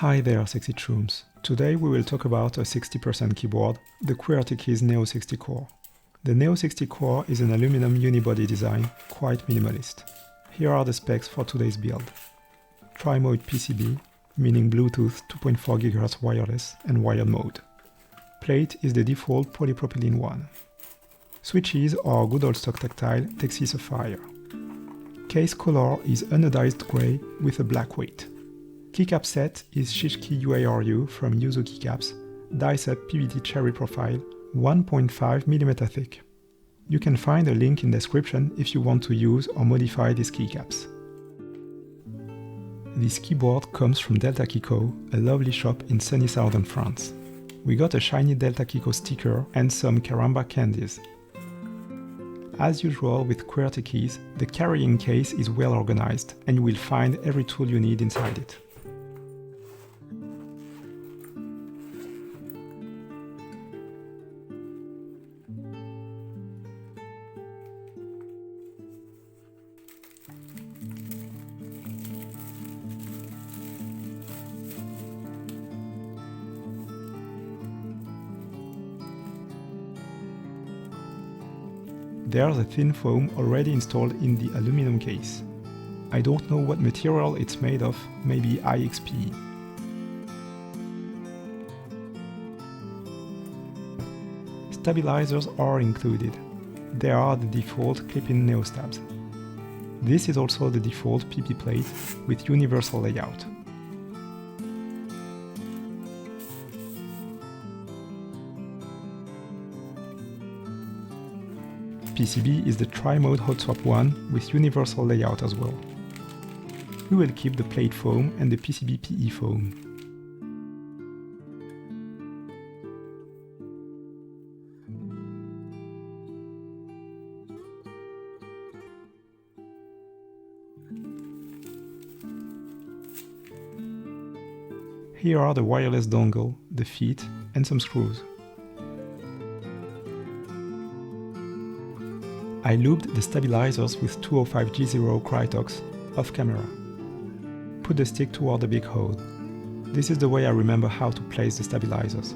Hi there, Sexy Shrooms. Today we will talk about a 60% keyboard, the QWERTY Keys Neo 60 Core. The Neo 60 Core is an aluminum unibody design, quite minimalist. Here are the specs for today's build. Tri-mode PCB, meaning Bluetooth 2.4 GHz wireless and wired mode. Plate is the default polypropylene one. Switches are good old stock tactile Texas Sapphire. Case color is anodized gray with a black weight. Keycap set is Shishki UARU from Yuzu Keycaps, dice-up PVT cherry profile, 1.5mm thick. You can find a link in description if you want to use or modify these keycaps. This keyboard comes from Delta Keyco, a lovely shop in sunny southern France. We got a shiny Delta Keyco sticker and some Caramba candies. As usual with QWERTY keys, the carrying case is well organized and you will find every tool you need inside it. There's a thin foam already installed in the aluminum case. I don't know what material it's made of, maybe IXP. Stabilizers are included. They are the default clip-in Neo stabs. This is also the default PP plate with universal layout. PCB is the tri-mode hot swap one with universal layout as well. We will keep the plate foam and the PCB PE foam. Here are the wireless dongle, the feet and some screws. I lubed the stabilizers with 205G0 Krytox off camera. Put the stick toward the big hole. This is the way I remember how to place the stabilizers.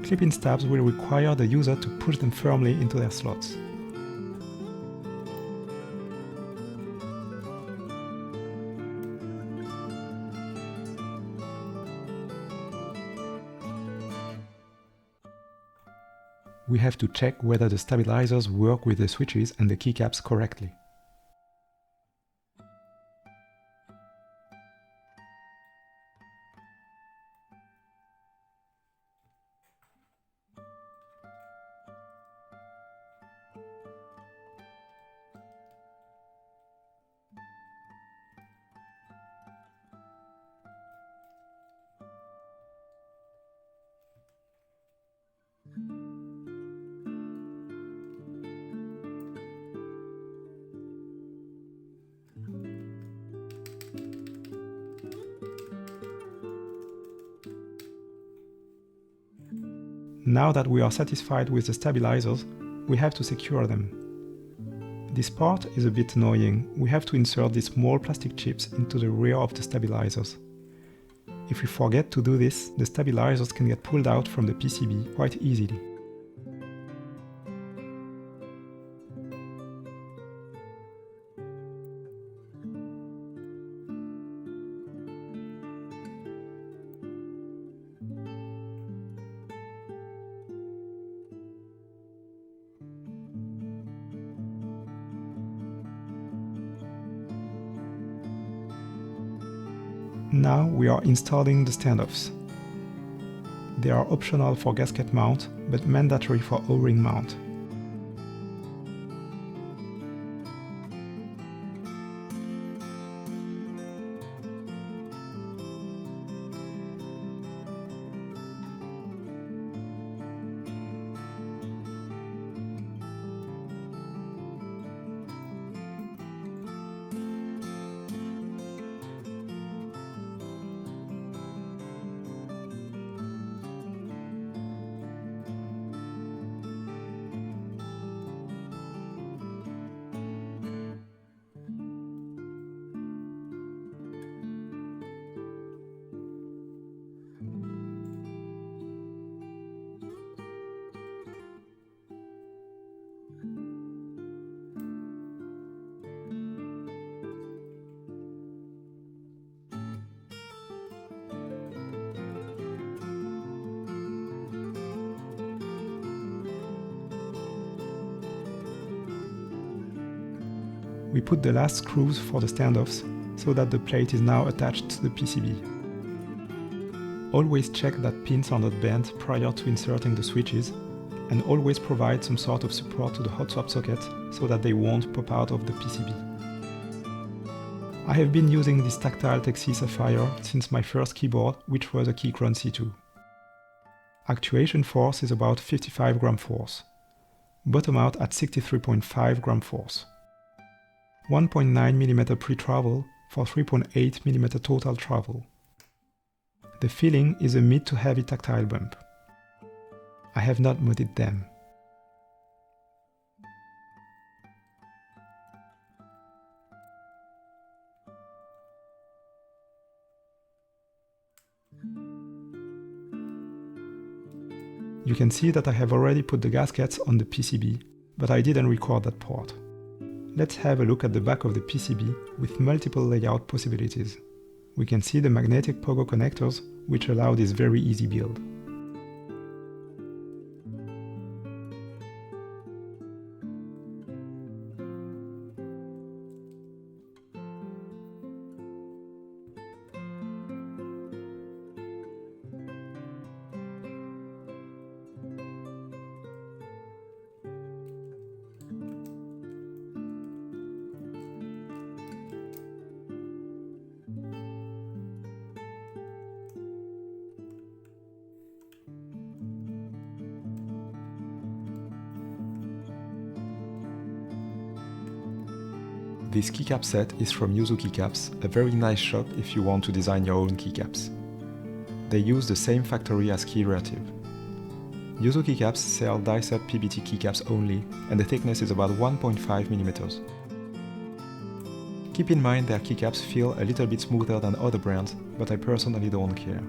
Clip-in stabs will require the user to push them firmly into their slots. We have to check whether the stabilizers work with the switches and the keycaps correctly. Now that we are satisfied with the stabilizers, we have to secure them. This part is a bit annoying. We have to insert these small plastic chips into the rear of the stabilizers. If we forget to do this, the stabilizers can get pulled out from the PCB quite easily. Now we are installing the standoffs. They are optional for gasket mount, but mandatory for O-ring mount. We put the last screws for the standoffs so that the plate is now attached to the PCB. Always check that pins are not bent prior to inserting the switches, and always provide some sort of support to the hot swap socket so that they won't pop out of the PCB. I have been using this tactile Texie Sapphire since my first keyboard, which was a Keychron C2. Actuation force is about 55 gram force. Bottom out at 63.5 gram force. 1.9 mm pre-travel for 3.8 mm total travel. The feeling is a mid to heavy tactile bump. I have not modded them. You can see that I have already put the gaskets on the PCB, but I didn't record that part. Let's have a look at the back of the PCB with multiple layout possibilities. We can see the magnetic pogo connectors, which allow this very easy build. This keycap set is from Yuzu Keycaps, a very nice shop if you want to design your own keycaps. They use the same factory as Keyreative. Yuzu Keycaps sell die-set PBT keycaps only, and the thickness is about 1.5 mm. Keep in mind their keycaps feel a little bit smoother than other brands, but I personally don't care.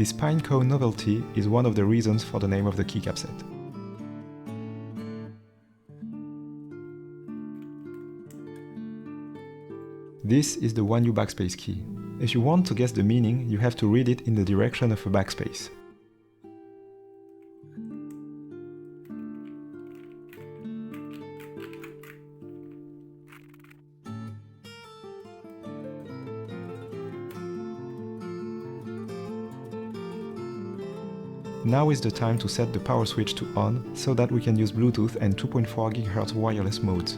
This Pinecone novelty is one of the reasons for the name of the keycap set. This is the 1U backspace key. If you want to guess the meaning, you have to read it in the direction of a backspace. Now is the time to set the power switch to on so that we can use Bluetooth and 2.4 GHz wireless modes.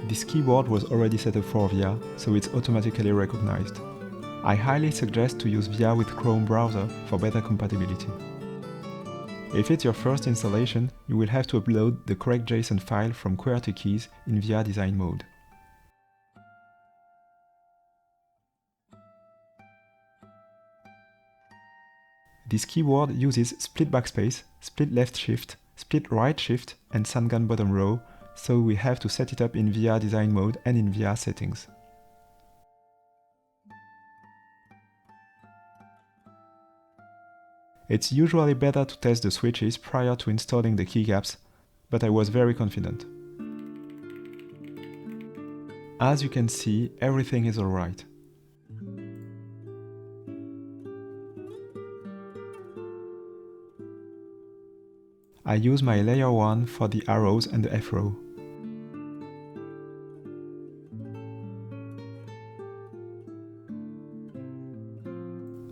This keyboard was already set up for VIA, so it's automatically recognized. I highly suggest to use VIA with Chrome browser for better compatibility. If it's your first installation, you will have to upload the correct JSON file from QWERTY keys in VIA design mode. This keyboard uses split backspace, split left shift, split right shift and SandGun bottom row, so we have to set it up in VIA design mode and in VIA settings. It's usually better to test the switches prior to installing the keycaps, but I was very confident. As you can see, everything is alright. I use my layer 1 for the arrows and the F row.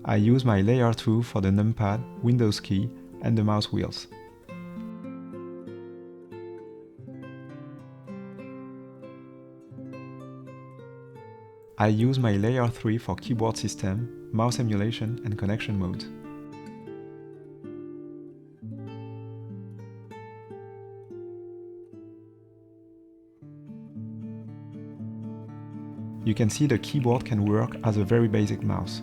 I use my layer 2 for the numpad, Windows key and the mouse wheels. I use my layer 3 for keyboard system, mouse emulation and connection mode. You can see the keyboard can work as a very basic mouse.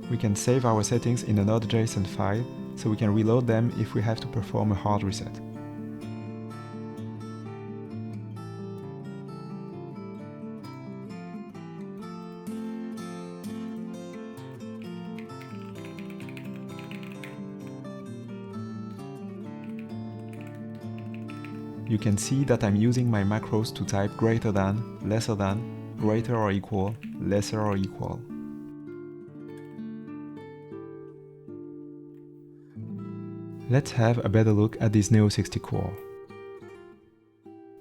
We can save our settings in a Node.json file so we can reload them if we have to perform a hard reset. You can see that I'm using my macros to type greater than, lesser than, greater or equal, lesser or equal. Let's have a better look at this Neo 60 core.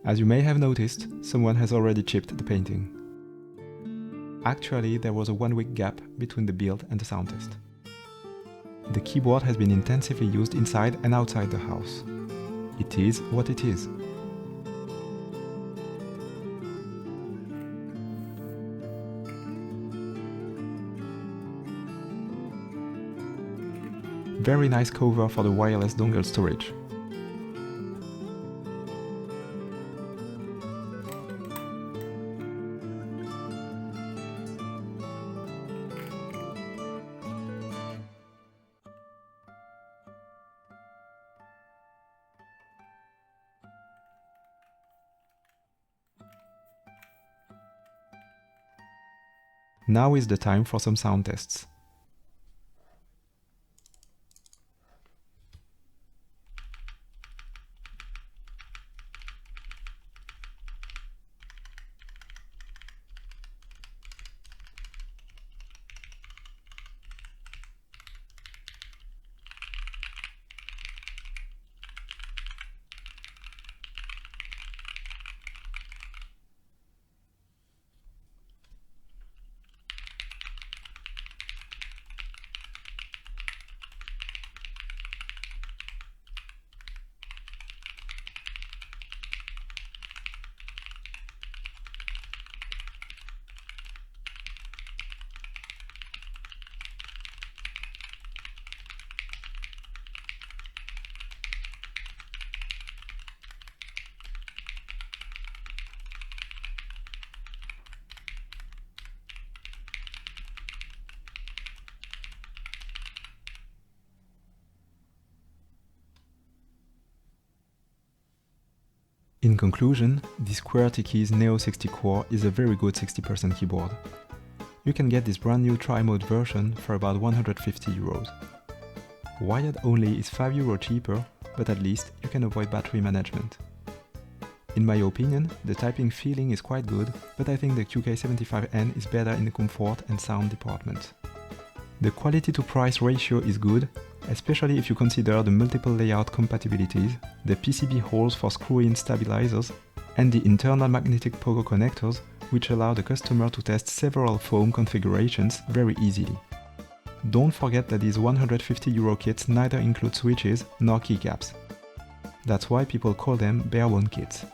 As you may have noticed, someone has already chipped the painting. Actually, there was a 1 week gap between the build and the sound test. The keyboard has been intensively used inside and outside the house. It is what it is. Very nice cover for the wireless dongle storage. Now is the time for some sound tests. In conclusion, this QWERTY Keys Neo 60 Core is a very good 60% keyboard. You can get this brand new tri-mode version for about 150 euros. Wired only is 5 euros cheaper, but at least you can avoid battery management. In my opinion, the typing feeling is quite good, but I think the QK75N is better in the comfort and sound department. The quality to price ratio is good, especially if you consider the multiple layout compatibilities, the PCB holes for screw-in stabilizers, and the internal magnetic pogo connectors, which allow the customer to test several foam configurations very easily. Don't forget that these 150 euro kits neither include switches nor keycaps. That's why people call them bare-bone kits.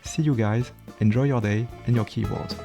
See you guys, enjoy your day and your keyboards.